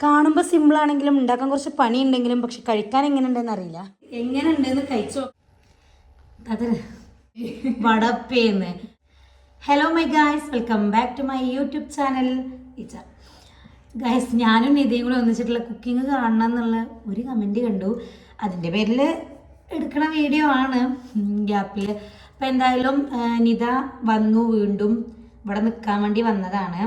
കാണുമ്പോൾ സിമ്പിളാണെങ്കിലും ഉണ്ടാക്കാൻ കുറച്ച് പണിയുണ്ടെങ്കിലും പക്ഷെ കഴിക്കാൻ എങ്ങനെ ഉണ്ടെന്ന് അറിയില്ല. എങ്ങനെ ഉണ്ടെന്ന് കഴിച്ചോ. അത് വടപ്പേന്ന്. Hello my guys, welcome back to my YouTube channel ഇച്ച. ഗായ്സ്, ഞാനും നിധിയും കൂടെ ഒന്നിച്ചിട്ടുള്ള കുക്കിംഗ് കാണണം എന്നുള്ള ഒരു കമൻറ്റ് കണ്ടു. അതിൻ്റെ പേരിൽ എടുക്കണ വീഡിയോ ആണ് ഗ്യാപ്പിൽ. അപ്പോൾ എന്തായാലും നിധ വന്നു, വീണ്ടും ഇവിടെ നിൽക്കാൻ വേണ്ടി വന്നതാണ്.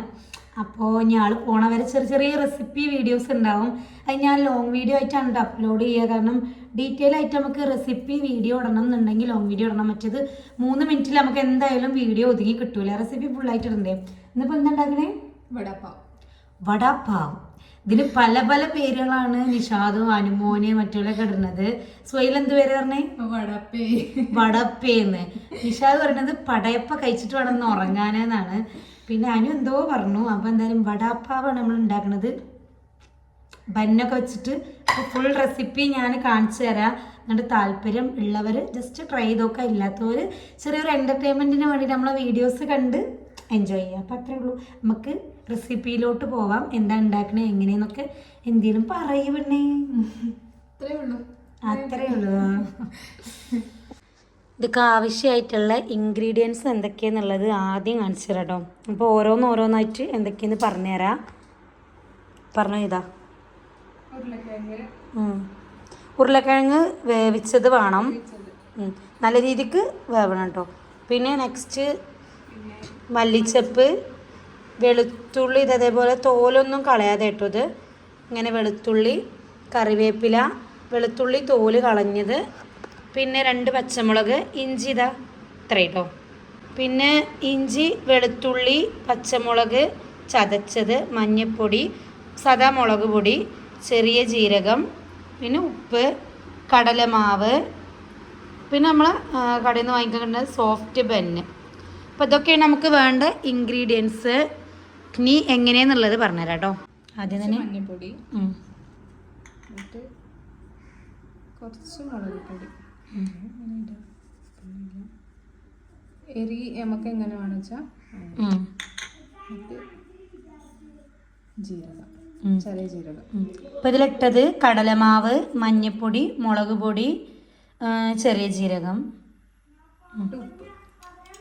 അപ്പോൾ ഞാൻ പോണ വരെ ചെറിയ ചെറിയ റെസിപ്പി വീഡിയോസ് ഉണ്ടാവും. അത് ഞാൻ ലോങ് വീഡിയോ ആയിട്ടാണ് അപ്ലോഡ് ചെയ്യുക. കാരണം ഡീറ്റെയിൽ ആയിട്ട് നമുക്ക് റെസിപ്പി വീഡിയോ ഇടണം എന്നുണ്ടെങ്കിൽ ലോങ് വീഡിയോ ഇടണം. മറ്റേത് 3 മിനിറ്റിൽ നമുക്ക് എന്തായാലും വീഡിയോ ഒതുങ്ങി കിട്ടൂല. റെസിപ്പി ഫുള്ളായിട്ട് ഇടണ്ടേ. ഇന്നിപ്പോൾ എന്താ ഉണ്ടാക്കണേ? വടാപ്പാവ്. ഇതിന് പല പല പേരുകളാണ് നിഷാദും അനുമോന് മറ്റുള്ളവരൊക്കെ ഇടുന്നത്. സ്വയിൽ എന്ത് പേര് പറഞ്ഞേ? വടപ്പേന്ന്. നിഷാദ് പറയുന്നത് പടയപ്പ കഴിച്ചിട്ട് വേണം ഉറങ്ങാനെന്നാണ്. പിന്നെ അനു എന്തോ പറഞ്ഞു. അപ്പോൾ എന്തായാലും വടാപ്പാവാണ് നമ്മൾ ഉണ്ടാക്കുന്നത്, ബന്നൊക്കെ വെച്ചിട്ട്. ഫുൾ റെസിപ്പി ഞാൻ കാണിച്ചു തരാം. എന്നിട്ട് താല്പര്യം ഉള്ളവർ ജസ്റ്റ് ട്രൈ ചെയ്തൊക്കെ, ഇല്ലാത്തവർ ചെറിയൊരു എൻ്റർടൈൻമെൻറ്റിന് വേണ്ടിയിട്ട് നമ്മളെ വീഡിയോസ് കണ്ട് എൻജോയ് ചെയ്യാം. അപ്പം അത്രേ ഉള്ളൂ. നമുക്ക് റെസിപ്പിയിലോട്ട് പോവാം. എന്താ ഉണ്ടാക്കണേ എങ്ങനെയെന്നൊക്കെ എന്തെങ്കിലും പറയുവണ്ണേ. അത്രേ ഉള്ളൂ. ഇതൊക്കെ ആവശ്യമായിട്ടുള്ള ഇൻഗ്രീഡിയൻസ് എന്തൊക്കെയാണെന്നുള്ളത് ആദ്യം കാണിച്ചു തരാം കേട്ടോ. അപ്പോൾ ഓരോന്നായിട്ട് എന്തൊക്കെയാണെന്ന് പറഞ്ഞുതരാം. പറഞ്ഞു ഇതാ ഉരുളക്കിഴങ്ങ് വേവിച്ചത് വേണം, നല്ല രീതിക്ക് വേവണം കേട്ടോ. പിന്നെ നെക്സ്റ്റ് മല്ലിച്ചപ്പ്, വെളുത്തുള്ളി, ഇതേപോലെ തോലൊന്നും കളയാതെ കേട്ടോ. ഇത് ഇങ്ങനെ വെളുത്തുള്ളി, കറിവേപ്പില, വെളുത്തുള്ളി തോല് കളഞ്ഞത്, പിന്നെ 2 പച്ചമുളക്, ഇഞ്ചി ഇതാ ഇത്ര കേട്ടോ. പിന്നെ ഇഞ്ചി, വെളുത്തുള്ളി, പച്ചമുളക് ചതച്ചത്, മഞ്ഞൾപ്പൊടി, സാദാ മുളക് പൊടി, ചെറിയ ജീരകം, പിന്നെ ഉപ്പ്, കടലമാവ്, പിന്നെ നമ്മൾ കടയിൽ നിന്ന് വാങ്ങിക്കേണ്ട സോഫ്റ്റ് ബന്ന്. അപ്പോൾ ഇതൊക്കെയാണ് നമുക്ക് വേണ്ട ഇൻഗ്രീഡിയൻസ്. ഇനി എങ്ങനെയാണെന്നുള്ളത് പറഞ്ഞുതരാം കേട്ടോ. ആദ്യം തന്നെ മഞ്ഞൾപ്പൊടി, കുറച്ച് മുളക് പൊടി, എരി നമുക്ക് എങ്ങനെ വേണമെന്ന് വെച്ചാൽ, ജീരകം, ചെറിയ ജീരകം. ഇപ്പോൾ ഇതിലിട്ടത് കടലമാവ്, മഞ്ഞൾപ്പൊടി, മുളക് പൊടി, ചെറിയ ജീരകം,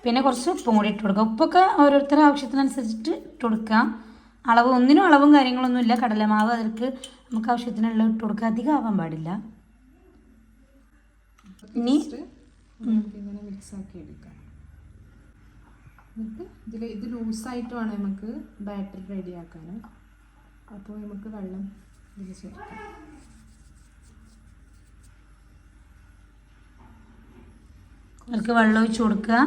പിന്നെ കുറച്ച് ഉപ്പും കൂടി ഇട്ട് കൊടുക്കുക. ഉപ്പൊക്കെ ഓരോരുത്തരുടെ ആവശ്യത്തിനനുസരിച്ചിട്ട് ഇട്ട് കൊടുക്കുക. ഒന്നിനും അളവും കാര്യങ്ങളൊന്നുമില്ല. കടലമാവ് അതിലേക്ക് നമുക്ക് ആവശ്യത്തിനുള്ള ഇട്ട് കൊടുക്കുക, അധികം ആവാൻ പാടില്ല. ഇനി ഇങ്ങനെ മിക്സ് ആക്കി എടുക്കാം. എന്നിട്ട് ഇത് ലൂസായിട്ട് വേണം നമുക്ക് ബാറ്റർ റെഡിയാക്കാൻ. അപ്പോൾ നമുക്ക് വെള്ളം ഇതിൽ ചേർക്കാം. അതിലേക്ക് വെള്ളം ഒഴിച്ച് കൊടുക്കുക.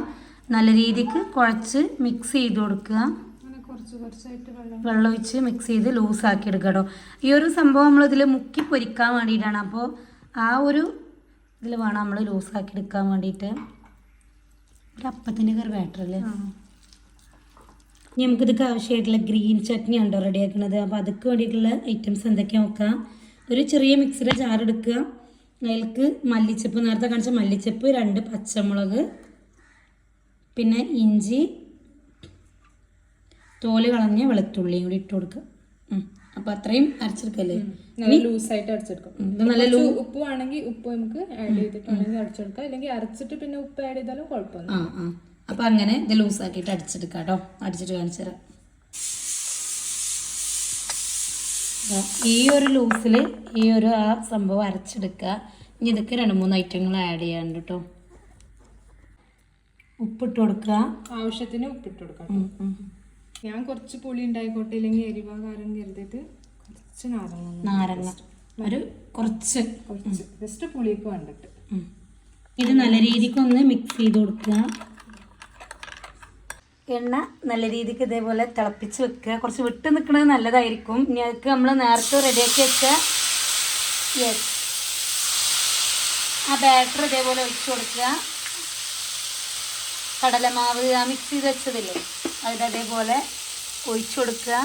നല്ല രീതിക്ക് കുഴച്ച് മിക്സ് ചെയ്ത് കൊടുക്കുക. അങ്ങനെ കുറച്ചായിട്ട് വെള്ളം ഒഴിച്ച് മിക്സ് ചെയ്ത് ലൂസാക്കി എടുക്കുക കേട്ടോ. ഈ ഒരു സംഭവം നമ്മളിതിൽ മുക്കി പൊരിക്കാൻ വേണ്ടിയിട്ടാണ്. അപ്പോൾ ആ ഒരു ഇതിൽ വേണം നമ്മൾ ലൂസാക്കി എടുക്കാൻ വേണ്ടിയിട്ട്. ഒരു അപ്പത്തിൻ്റെ കറി ബാറ്റർ അല്ലേ. ഇനി നമുക്കിതൊക്കെ ആവശ്യമായിട്ടുള്ള ഗ്രീൻ ചട്നി ഉണ്ടോ റെഡിയാക്കുന്നത്. അപ്പോൾ അതൊക്കെ വേണ്ടിയിട്ടുള്ള ഐറ്റംസ് എന്തൊക്കെയാണ് നോക്കാം. ഒരു ചെറിയ മിക്സിയുടെ ജാർ എടുക്കുക. അതിലേക്ക് മല്ലിച്ചപ്പ്, നേരത്തെ കാണിച്ച മല്ലിച്ചപ്പ്, 2 പച്ചമുളക്, പിന്നെ ഇഞ്ചി, തോല് കളഞ്ഞ വെളുത്തുള്ളിയും കൂടി ഇട്ട് കൊടുക്കുക. അപ്പോൾ അത്രയും അരച്ചെടുക്കല്ലേ. ലൂസായിട്ട് അരച്ചെടുക്കും. നല്ല ഉപ്പ് ആണെങ്കിൽ ഉപ്പ് നമുക്ക് ആഡ് ചെയ്തിട്ടാണെങ്കിൽ അരച്ചെടുക്കാം, അല്ലെങ്കിൽ അരച്ചിട്ട് പിന്നെ ഉപ്പ് ആഡ് ചെയ്താലും കുഴപ്പമൊന്നും. അപ്പം അങ്ങനെ ഇത് ലൂസാക്കിയിട്ട് അടിച്ചെടുക്കാം കേട്ടോ. അടിച്ചിട്ട് കാണിച്ചു തരാം. ഈ ഒരു ലൂസിൽ ഈ ഒരു ആ സംഭവം അരച്ചെടുക്കുക. ഇനി ഇതൊക്കെ 2-3 ഐറ്റങ്ങൾ ആഡ് ചെയ്യാനുണ്ട് കേട്ടോ. ഉപ്പിട്ട് കൊടുക്കുക, ആവശ്യത്തിന് ഉപ്പിട്ട് കൊടുക്കാം. ഞാൻ കുറച്ച് പുളി ഉണ്ടായിക്കോട്ടെ, ഇല്ലെങ്കിൽ എരിവാകാരം കരുതിയിട്ട് കുറച്ച് നാരങ്ങ ഒരു കുറച്ച് ജസ്റ്റ് പുളിയൊക്കെ വേണ്ടിട്ട് ഇത് നല്ല രീതിക്കൊന്ന് മിക്സ് ചെയ്ത് കൊടുക്കുക. എണ്ണ നല്ല രീതിക്ക് ഇതേപോലെ തിളപ്പിച്ച് വെക്കുക. കുറച്ച് വിട്ട് നിൽക്കുന്നത് നല്ലതായിരിക്കും. ഇനി അതൊക്കെ നമ്മൾ നേരത്തെ റെഡിയാക്കി വെച്ച ആ ബാറ്റർ ഇതേപോലെ ഒഴിച്ചു കൊടുക്കുക. കടലമാവ് ആ മിക്സ് ചെയ്ത് വെച്ചതില്ലേ അതിൽ അതേപോലെ ഒഴിച്ചു കൊടുക്കുക.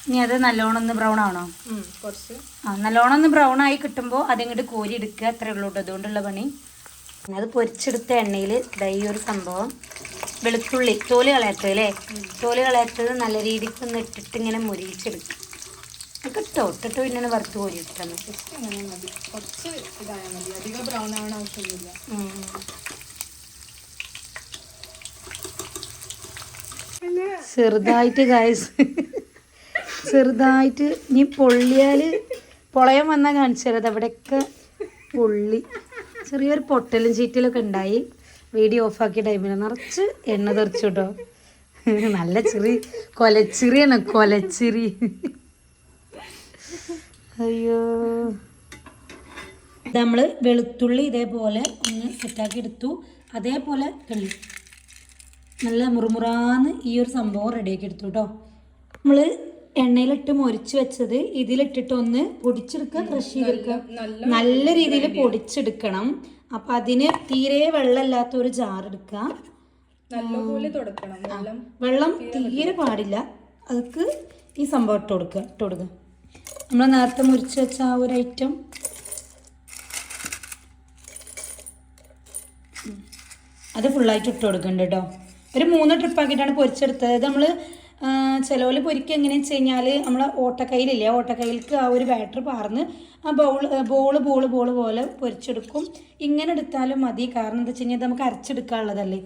ഇനി ഇനി അത് നല്ലോണം ഒന്ന് ബ്രൗൺ ആവണോ? കുറച്ച് നല്ലോണം ഒന്ന് ബ്രൗൺ ആയി കിട്ടുമ്പോൾ അതിങ്ങോട്ട് കോരി എടുക്കുക. അത്രേ ഉള്ളൂ കേട്ടോ അതുകൊണ്ടുള്ള പണി. അത് പൊരിച്ചെടുത്ത എണ്ണയിൽ ഈ ഒരു സംഭവം വെളുത്തുള്ളി തോല് കളയാത്തത് അല്ലേ, തോല് കളയാത്തത് നല്ല രീതിക്ക് ഒന്ന് ഇട്ടിട്ട് ഇങ്ങനെ മുരിച്ചെടുക്കും. ഇട്ടോ ഇട്ടിട്ട് പിന്നെ വറുത്ത് കോരി എടുത്താൽ മതി. അങ്ങനെ മതി, കുറച്ച് ഇതായാൽ മതി, അധികം ബ്രൗൺ ആവണ ആവശ്യമൊന്നുമില്ല. ചെറുതായിട്ട് ഗായ്സ്, ചെറുതായിട്ട് ഇനി പൊള്ളിയാൽ പൊളയം വന്നാൽ കാണിച്ചു തരാം. അവിടെയൊക്കെ പൊള്ളി ചെറിയൊരു പൊട്ടലും ചീറ്റലൊക്കെ ഉണ്ടായി. വീഡിയോ ഓഫാക്കിയ ടൈമിൽ നിറച്ച് എണ്ണ തെറിച്ചു കേട്ടോ. നല്ല ചിറി, കൊലച്ചിറിയാണ്, കൊലച്ചിറി. അയ്യോ, നമ്മൾ വെളുത്തുള്ളി ഇതേപോലെ ഒന്ന് സെറ്റാക്കി എടുത്തു. അതേപോലെ കിള്ളി നല്ല മുറുമുറാന്ന് ഈ ഒരു സംഭവം റെഡിയാക്കി എടുത്തു കേട്ടോ. നമ്മൾ എണ്ണയിലിട്ട് മൊരിച്ച് വെച്ചത് ഇതിലിട്ടിട്ട് ഒന്ന് പൊടിച്ചെടുക്കുക, ക്രഷ് ചെയ്തെടുക്കുക. നല്ല രീതിയിൽ പൊടിച്ചെടുക്കണം. അപ്പം അതിന് തീരെ വെള്ളമില്ലാത്ത ഒരു ജാർ എടുക്കുക. നല്ലപോലെ തുടക്കണം, വെള്ളം തീരെ പാടില്ല. അതൊക്കെ ഈ സംഭവം ഇട്ട് കൊടുക്കുക. നമ്മൾ നേരത്തെ മുറിച്ച് വെച്ച ആ ഒരു ഐറ്റം അത് ഫുള്ളായിട്ട് ഇട്ട് കൊടുക്കുന്നുണ്ട് കേട്ടോ. ഒരു 3 ട്രിപ്പാക്കിയിട്ടാണ് പൊരിച്ചെടുത്തത്. നമ്മൾ ചിലവിൽ പൊരിക്കുക എങ്ങനെയാണെന്ന് വെച്ച് കഴിഞ്ഞാൽ നമ്മൾ ഓട്ടക്കയിലില്ലേ, ഓട്ടക്കയിലേക്ക് ആ ഒരു ബാറ്റർ പാർന്ന് ആ ബോള് പോലെ പൊരിച്ചെടുക്കും. ഇങ്ങനെ എടുത്താലും മതി. കാരണം എന്താ വെച്ച് കഴിഞ്ഞാൽ നമുക്ക് അരച്ചെടുക്കാനുള്ളതല്ലേ.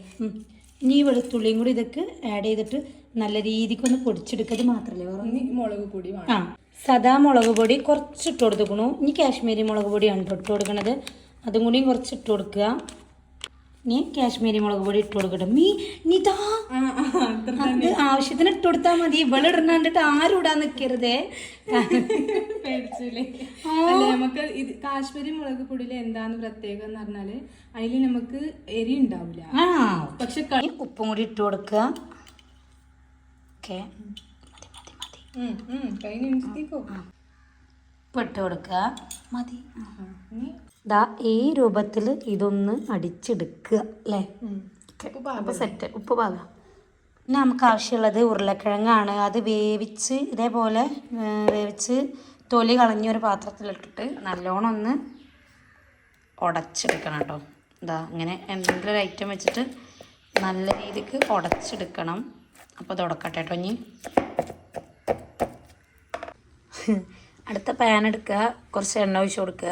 ഇനി ഈ വെളുത്തുള്ളിയും കൂടി ഇതൊക്കെ ആഡ് ചെയ്തിട്ട് നല്ല രീതിക്കൊന്ന് പൊടിച്ചെടുക്കുന്നത് മാത്രമല്ലേ. മുളക് പൊടി സാദാ മുളക് പൊടി കുറച്ച് ഇട്ട് കൊടുക്കണു. ഇനി കാശ്മീരി മുളക് പൊടിയാണ് ഇട്ട് കൊടുക്കണത്. അതും കൂടിയും കുറച്ച് ഇട്ട് കൊടുക്കുക. ഇനി കാശ്മീരി മുളക് പൊടി ഇട്ട് കൊടുക്കട്ടെ. നീതാ അത് ആവശ്യത്തിന് ഇട്ട് കൊടുത്താൽ മതി. ഇവള് ഇടണ്ടിട്ട് ആരും ഇടാൻ നിൽക്കരുതേ. നമുക്ക് ഇത് കാശ്മീരി മുളക് പൊടിയിൽ എന്താന്ന് പ്രത്യേകം എന്ന് പറഞ്ഞാല് അതിൽ നമുക്ക് എരി ഉണ്ടാവില്ല. പക്ഷെ ഉപ്പും കൂടി ഇട്ട് കൊടുക്കുക. ഓക്കെ, ഉപ്പിട്ട് കൊടുക്കുക. മതി. ദാ ഈ രൂപത്തിൽ ഇതൊന്ന് അടിച്ചെടുക്കുക അല്ലേ. അപ്പോൾ സെറ്റ്. ഉപ്പ് പാകാം. പിന്നെ നമുക്ക് ആവശ്യമുള്ളത് ഉരുളക്കിഴങ്ങാണ്. അത് വേവിച്ച് ഇതേപോലെ വേവിച്ച് തൊലി കളഞ്ഞൊരു പാത്രത്തിലിട്ടിട്ട് നല്ലോണം ഒന്ന് ഉടച്ചെടുക്കണം കേട്ടോ. ഇതാ ഇങ്ങനെ എന്തെങ്കിലും ഒരു ഐറ്റം വെച്ചിട്ട് നല്ല രീതിക്ക് ഉടച്ചെടുക്കണം. അപ്പോൾ ഇത് ഉടക്കട്ടെ കേട്ടോ. ഇനി അടുത്ത പാൻ എടുക്കുക, കുറച്ച് എണ്ണ ഒഴിച്ച് കൊടുക്കുക.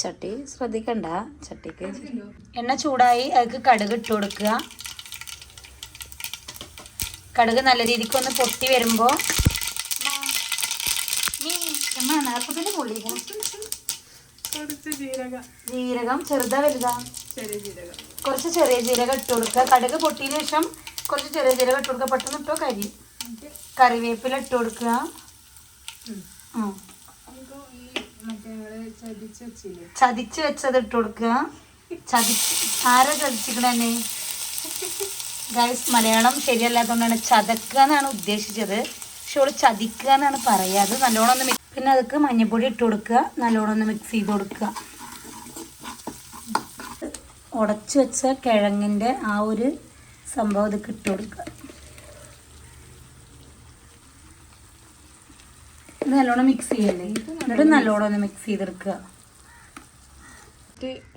ചട്ടി ശ്രദ്ധിക്കണ്ട, ചട്ടിക്ക് എണ്ണ ചൂടായി അതിക്ക് കടുക് ഇട്ട് കൊടുക്കുക. കടുക് നല്ല രീതിക്ക് ഒന്ന് പൊട്ടി വരുമ്പോൾ ജീരകം ചെറുതാ വലുതാ? കുറച്ച് ചെറിയ ജീരകം ഇട്ട് കൊടുക്കുക. കടുക് പൊട്ടിയതിന് ശേഷം കുറച്ച് ചെറിയ ജീരകം ഇട്ട് കൊടുക്കുക. പെട്ടെന്ന് ഇട്ടോ കറിവേപ്പില ഇട്ട് കൊടുക്കുക. ചതിച്ച് വെച്ചത് ഇട്ട് കൊടുക്കുക. ആരാ ചതിച്ചിക്കണേ ഗൈസ്? മലയാളം ശരിയല്ലാത്തതുകൊണ്ടാണ് ചതക്കുക എന്നാണ് ഉദ്ദേശിച്ചത്. പക്ഷെ ഓള് ചതിക്കുക എന്നാണ് പറയുക. അത് നല്ലോണം ഒന്ന് പിന്നെ അതൊക്കെ മഞ്ഞൾപ്പൊടി ഇട്ട് കൊടുക്കുക. നല്ലോണം ഒന്ന് മിക്സ് ചെയ്ത് കൊടുക്കുക. ഉടച്ചു വെച്ച കിഴങ്ങിൻ്റെ ആ ഒരു സംഭവം ഇതൊക്കെ ഇട്ട് കൊടുക്കുക. ഇത് നല്ലോണം മിക്സ് ചെയ്യല്ലേ. എന്നിട്ട് നല്ലോണം ഒന്ന് മിക്സ് ചെയ്തെടുക്കുക.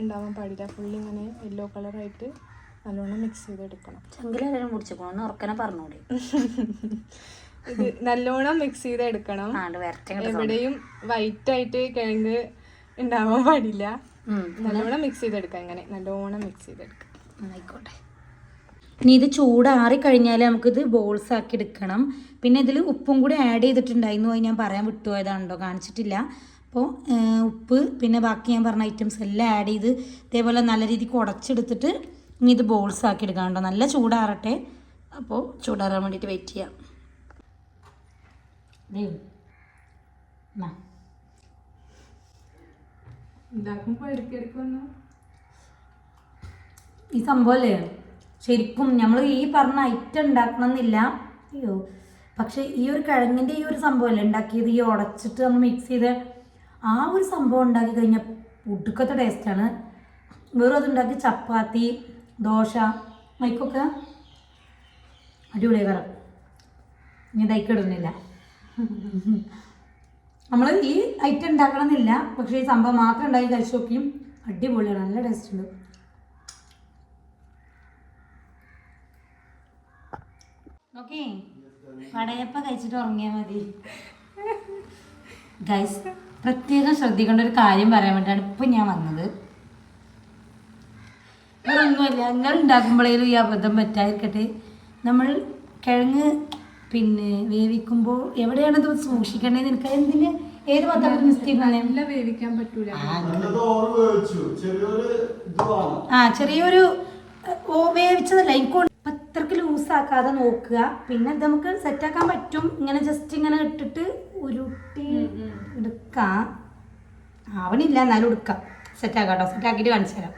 ഉണ്ടാവാൻ പാടില്ല. ഫുള്ളി ഇങ്ങനെ യെല്ലോ കളറായിട്ട് നല്ലോണം മിക്സ് ചെയ്തെടുക്കണം. ചെങ്കിലെല്ലാം മുടിച്ചോന്ന് ഉറക്കനെ പറഞ്ഞോളി. ഇത് നല്ലോണം മിക്സ് ചെയ്തെടുക്കണം. എവിടെയും വൈറ്റ് ആയിട്ട് കിഴങ്ങ് ഉണ്ടാവാൻ പാടില്ല. നല്ലോണം മിക്സ് ചെയ്തെടുക്കാം. ഇങ്ങനെ നല്ലോണം മിക്സ് ചെയ്തെടുക്കാം. ആയിക്കോട്ടെ. ഇനി ഇത് ചൂടാറി കഴിഞ്ഞാൽ നമുക്കിത് ബോൾസ് ആക്കി എടുക്കണം. പിന്നെ ഇതിൽ ഉപ്പും കൂടി ആഡ് ചെയ്തിട്ടുണ്ടായിരുന്നു. അത് ഞാൻ പറയാൻ വിട്ടുപോയതാണല്ലോ, കാണിച്ചിട്ടില്ല. അപ്പോൾ ഉപ്പ് പിന്നെ ബാക്കി ഞാൻ പറഞ്ഞ ഐറ്റംസ് എല്ലാം ആഡ് ചെയ്ത് ഇതേപോലെ നല്ല രീതിക്ക് ഉടച്ചെടുത്തിട്ട് ഇനി ഇത് ബോൾസ് ആക്കി എടുക്കാം കേട്ടോ. നല്ല ചൂടാറട്ടെ. അപ്പോൾ ചൂടാറാൻ വേണ്ടിയിട്ട് വെയിറ്റ് ചെയ്യാം. ഈ സംഭവമല്ലേ ശരിക്കും നമ്മൾ ഈ പറഞ്ഞ ഐറ്റം ഉണ്ടാക്കണം എന്നില്ല. അയ്യോ, പക്ഷെ ഈ ഒരു കിഴങ്ങിൻ്റെ ഈ ഒരു സംഭവമല്ലേ ഉണ്ടാക്കിയത്, ഈ ഉടച്ചിട്ട് നമ്മൾ മിക്സ് ചെയ്ത് ആ ഒരു സംഭവം ഉണ്ടാക്കി കഴിഞ്ഞാൽ ഒടുക്കത്തെ ടേസ്റ്റാണ്. വെറും അതുണ്ടാക്കി ചപ്പാത്തി, ദോശ, മൈക്കൊക്കെ അടിപൊളിയായി കറ. ഇനി തൈക്കിടുന്നില്ല. നമ്മൾ ഈ ഐറ്റം ഉണ്ടാക്കണം എന്നില്ല, പക്ഷേ ഈ സംഭവം മാത്രം ഉണ്ടാക്കി കഴിച്ചു നോക്കിയും അടിപൊളിയാണ്, നല്ല ടേസ്റ്റ് ഉണ്ട്. ഓക്കെ, വടയപ്പ കഴിച്ചിട്ട് ഉറങ്ങിയാൽ മതി. ഗൈസ്, പ്രത്യേകം ശ്രദ്ധിക്കേണ്ട ഒരു കാര്യം പറയാൻ വേണ്ടിയാണ് ഇപ്പം ഞാൻ വന്നത്. ഒന്നുമല്ല, നിങ്ങൾ ഉണ്ടാക്കുമ്പോഴേലും ഈ അബദ്ധം പറ്റാതിരിക്കട്ടെ. നമ്മൾ കിഴങ്ങ് പിന്നെ വേവിക്കുമ്പോൾ എവിടെയാണത് സൂക്ഷിക്കേണ്ടത്? എനിക്ക് എന്തിന് ഏത് പത്രത്തിൽ മിസ്റ്റേക്ക് ആണ്? നല്ല വേവിക്കാൻ പറ്റൂല. ചെറിയൊരു വേവിച്ചതല്ല, എനിക്ക് അത്രക്ക് ലൂസാക്കാതെ നോക്കുക. പിന്നെ ഇത് നമുക്ക് സെറ്റാക്കാൻ പറ്റും. ഇങ്ങനെ ജസ്റ്റ് ഇങ്ങനെ ഇട്ടിട്ട് ഉരുട്ടി എടുക്കാം. ആവണില്ല, എന്നാലും എടുക്കാം. സെറ്റാക്കാം കേട്ടോ. സെറ്റാക്കിയിട്ട് കാണിച്ചു തരാം.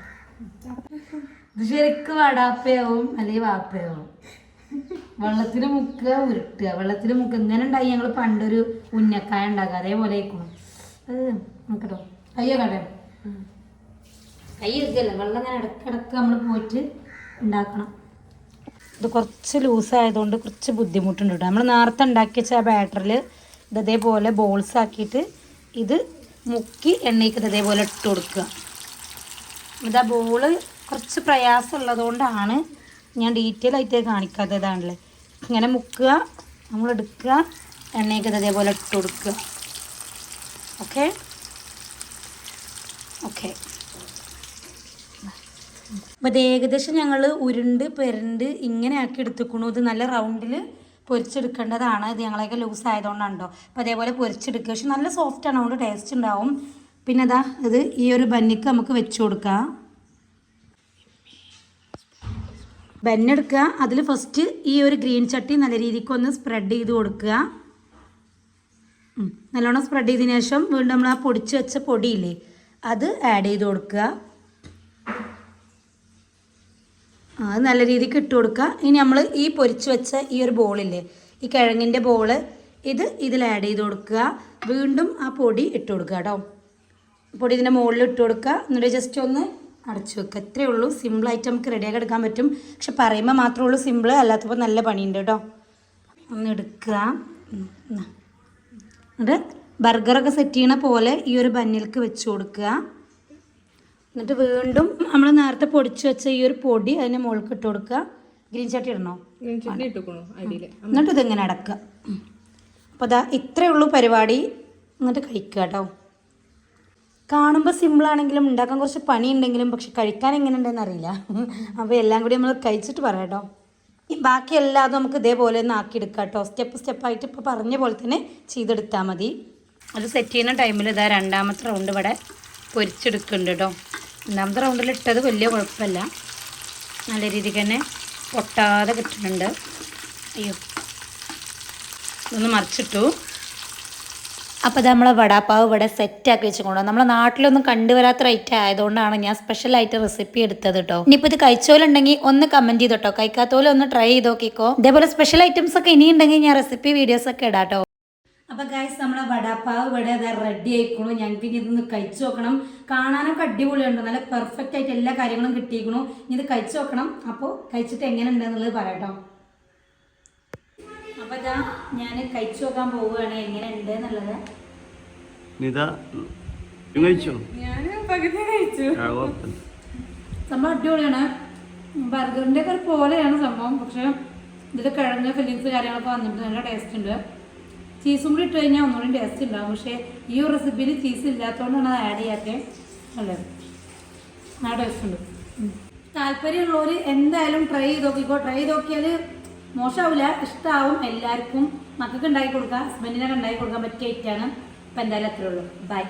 ഇത് ശരിക്കും വടാപ്പയാവും അല്ലെങ്കിൽ വാപ്പയാവും. വെള്ളത്തിൽ മുക്കുക, ഉരുട്ടുക, വെള്ളത്തിൽ മുക്കുക. ഇങ്ങനെ ഉണ്ടായി ഞങ്ങൾ പണ്ടൊരു ഉന്നക്കായ ഉണ്ടാക്കുക, അതേപോലെ ആയിക്കണം. നോക്കട്ടോ, കയ്യോ കട കൈ എടുക്കല്ല, വെള്ളം ഇങ്ങനെ ഇടക്കിടക്ക് നമ്മൾ പോയിട്ട് ഉണ്ടാക്കണം. ഇത് കുറച്ച് ലൂസായതുകൊണ്ട് കുറച്ച് ബുദ്ധിമുട്ടുണ്ട് കേട്ടോ. നമ്മൾ നേരത്തെ ഉണ്ടാക്കി വെച്ച ആ ബാറ്ററിൽ ഇത് ഇതേപോലെ ബോൾസ് ആക്കിയിട്ട് ഇത് മുക്കി എണ്ണയ്ക്ക് ഇതേപോലെ ഇട്ട് കൊടുക്കുക. ഇതാ ബോള് കുറച്ച് പ്രയാസമുള്ളതുകൊണ്ടാണ് ഞാൻ ഡീറ്റെയിൽ ആയിട്ട് കാണിക്കാത്തതാണല്ലേ. ഇങ്ങനെ മുക്കുക, നമ്മൾ എടുക്കുക, എണ്ണയ്ക്ക് ഇതേപോലെ ഇട്ട് കൊടുക്കുക. Okay okay. അപ്പോൾ ഇത് ഏകദേശം ഞങ്ങൾ ഉരുണ്ട് പെരണ്ട് ഇങ്ങനെ ആക്കി എടുത്തുക്കണു. ഇത് നല്ല റൗണ്ടിൽ പൊരിച്ചെടുക്കേണ്ടതാണ്. ഇത് ഞങ്ങളൊക്കെ ലൂസ് ആയതുകൊണ്ടാണ് കേട്ടോ. അപ്പോൾ അതേപോലെ പൊരിച്ചെടുക്കുക. പക്ഷെ നല്ല സോഫ്റ്റാണ്, അതുകൊണ്ട് ടേസ്റ്റ് ഉണ്ടാവും. പിന്നെ ഇതാ ഇത് ഈ ഒരു ബന്നിക്ക് നമുക്ക് വെച്ച് കൊടുക്കാം. ബന്നെടുക്കുക, അതിൽ ഫസ്റ്റ് ഈ ഒരു ഗ്രീൻ ചട്ടി നല്ല രീതിക്ക് ഒന്ന് സ്പ്രെഡ് ചെയ്ത് കൊടുക്കുക. നല്ലോണം സ്പ്രെഡ് ചെയ്തതിന് ശേഷം വീണ്ടും നമ്മൾ ആ പൊടിച്ച് വെച്ച പൊടിയില്ലേ അത് ആഡ് ചെയ്ത് കൊടുക്കുക. അത് നല്ല രീതിക്ക് ഇട്ട് കൊടുക്കുക. ഇനി നമ്മൾ ഈ പൊരിച്ച് വെച്ച ഈ ഒരു ബോളില്ലേ, ഈ കിഴങ്ങിൻ്റെ ബോള്, ഇത് ഇതിൽ ആഡ് ചെയ്ത് കൊടുക്കുക. വീണ്ടും ആ പൊടി ഇട്ട് കൊടുക്കുക കേട്ടോ. പൊടി ഇതിൻ്റെ മുകളിൽ ഇട്ട് കൊടുക്കുക. എന്നിട്ട് ജസ്റ്റ് ഒന്ന് അടച്ചു വെക്കുക. ഇത്രയേ ഉള്ളൂ. സിമ്പിളായിട്ട് നമുക്ക് റെഡിയാക്കി എടുക്കാൻ പറ്റും. പക്ഷെ പറയുമ്പോൾ മാത്രമേ ഉള്ളൂ സിമ്പിൾ, അല്ലാത്തപ്പോൾ നല്ല പണിയുണ്ട് കേട്ടോ. ഒന്ന് എടുക്കുക. എന്നിട്ട് ബർഗറൊക്കെ സെറ്റ് ചെയ്യണ പോലെ ഈ ഒരു ബന്നിലേക്ക് വെച്ച് കൊടുക്കുക. എന്നിട്ട് വീണ്ടും നമ്മൾ നേരത്തെ പൊടിച്ച് വെച്ച ഈ ഒരു പൊടി അതിൻ്റെ മുകളിൽ ഇട്ട് കൊടുക്കുക. ഗ്രീൻ ചട്ടി ഇടണോ? എന്നിട്ട് ഇതിങ്ങനെ അടക്കുക. അപ്പോൾ അതാ ഇത്രയേ ഉള്ളൂ പരിപാടി. എന്നിട്ട് കഴിക്കുക കേട്ടോ. കാണുമ്പോൾ സിമ്പിളാണെങ്കിലും ഉണ്ടാക്കാൻ കുറച്ച് പണിയുണ്ടെങ്കിലും പക്ഷെ കഴിക്കാൻ എങ്ങനെ ഉണ്ടെന്ന് അറിയില്ല. അപ്പോൾ എല്ലാം കൂടി നമ്മൾ കഴിച്ചിട്ട് പറയാം കേട്ടോ. ബാക്കി എല്ലാതും നമുക്ക് ഇതേപോലെ ഒന്ന് ആക്കിയെടുക്കാം കേട്ടോ. സ്റ്റെപ്പായിട്ട് ഇപ്പോൾ പറഞ്ഞ പോലെ തന്നെ ചെയ്തെടുത്താൽ മതി. അത് സെറ്റ് ചെയ്യുന്ന ടൈമിൽ ഇതാ രണ്ടാമത്തെ റൗണ്ട് ഇവിടെ പൊരിച്ചെടുക്കുന്നുണ്ട് കേട്ടോ. രണ്ടാമത്തെ റൗണ്ടിൽ ഇട്ടത് വലിയ കുഴപ്പമില്ല, നല്ല രീതിക്ക് തന്നെ പൊട്ടാതെ കിട്ടുന്നുണ്ട്. അയ്യോ, ഇതൊന്ന് മറിച്ചിട്ടു. അപ്പോൾ ഇത് നമ്മളെ വടാപ്പാവ് ഇവിടെ സെറ്റാക്കി വെച്ചുകൊണ്ടോ. നമ്മളെ നാട്ടിലൊന്നും കണ്ടുവരാത്ത റേറ്റ് ആയതുകൊണ്ടാണ് ഞാൻ സ്പെഷ്യലായിട്ട് റെസിപ്പി എടുത്തത് കേട്ടോ. ഇനിയിപ്പോൾ ഇത് കഴിച്ചോലുണ്ടെങ്കിൽ ഒന്ന് കമൻറ്റ് ചെയ്തോട്ടോ. കഴിക്കാത്തോലും ഒന്ന് ട്രൈ ചെയ്ത് നോക്കിക്കോ. ഇതേപോലെ സ്പെഷ്യൽ ഐറ്റംസ് ഒക്കെ ഇനിയുണ്ടെങ്കിൽ ഞാൻ റെസിപ്പി വീഡിയോസൊക്കെ ഇടാം കേട്ടോ. അപ്പോൾ ഗൈസ്, നമ്മളെ വടാപ്പാവ് ഇവിടെ അതാ റെഡി ആയിക്കണു. ഞങ്ങൾക്ക് ഇനി ഇതൊന്ന് കഴിച്ചു നോക്കണം. കാണാനൊക്കെ അടിപൊളിയുണ്ടോ, നല്ല പെർഫെക്റ്റ് ആയിട്ട് എല്ലാ കാര്യങ്ങളും കിട്ടിയിരിക്കണു. ഇനി ഇത് കഴിച്ചു നോക്കണം. അപ്പോൾ കഴിച്ചിട്ട് എങ്ങനെ ഉണ്ടെന്നുള്ളത് പറയാം കേട്ടോ. അപ്പോൾ ഇതാ ഞാൻ കഴിച്ചു നോക്കാൻ പോവുകയാണ് എങ്ങനെ ഉണ്ട് എന്നുള്ളത്. സംഭവം അടിപൊളിയാണ്. ബർഗറിൻ്റെ ഒക്കെ പോലെയാണ് സംഭവം, പക്ഷേ ഇതിൽ കിഴങ്ങ് ഫില്ലിങ്സ് കാര്യങ്ങളൊക്കെ വന്നിട്ട് നല്ല ടേസ്റ്റ് ഉണ്ട്. ചീസും കൂടി ഇട്ട് കഴിഞ്ഞാൽ ഒന്നുകൂടി ടേസ്റ്റ് ഉണ്ടാവും. പക്ഷേ ഈ ഒരു റെസിപ്പിയിൽ ചീസ് ഇല്ലാത്തതുകൊണ്ടാണ് അത് ആഡ് ചെയ്യാത്തത്. നല്ലത്, ആ ടേസ്റ്റ് ഉണ്ട്. താല്പര്യമുള്ളവർ എന്തായാലും ട്രൈ ചെയ്ത് നോക്കിക്കോ. ട്രൈ ചെയ്ത് നോക്കിയാൽ മോശമാവില്ല, ഇഷ്ടമാവും എല്ലാവർക്കും. മക്കൾക്ക് ഉണ്ടാക്കി കൊടുക്കുക, ഹസ്ബൻഡിനൊക്കെ ഉണ്ടാക്കി കൊടുക്കാൻ പറ്റിയ ഐറ്റാണ്. അപ്പം എന്തായാലും അത്രേ ഉള്ളൂ. ബൈ.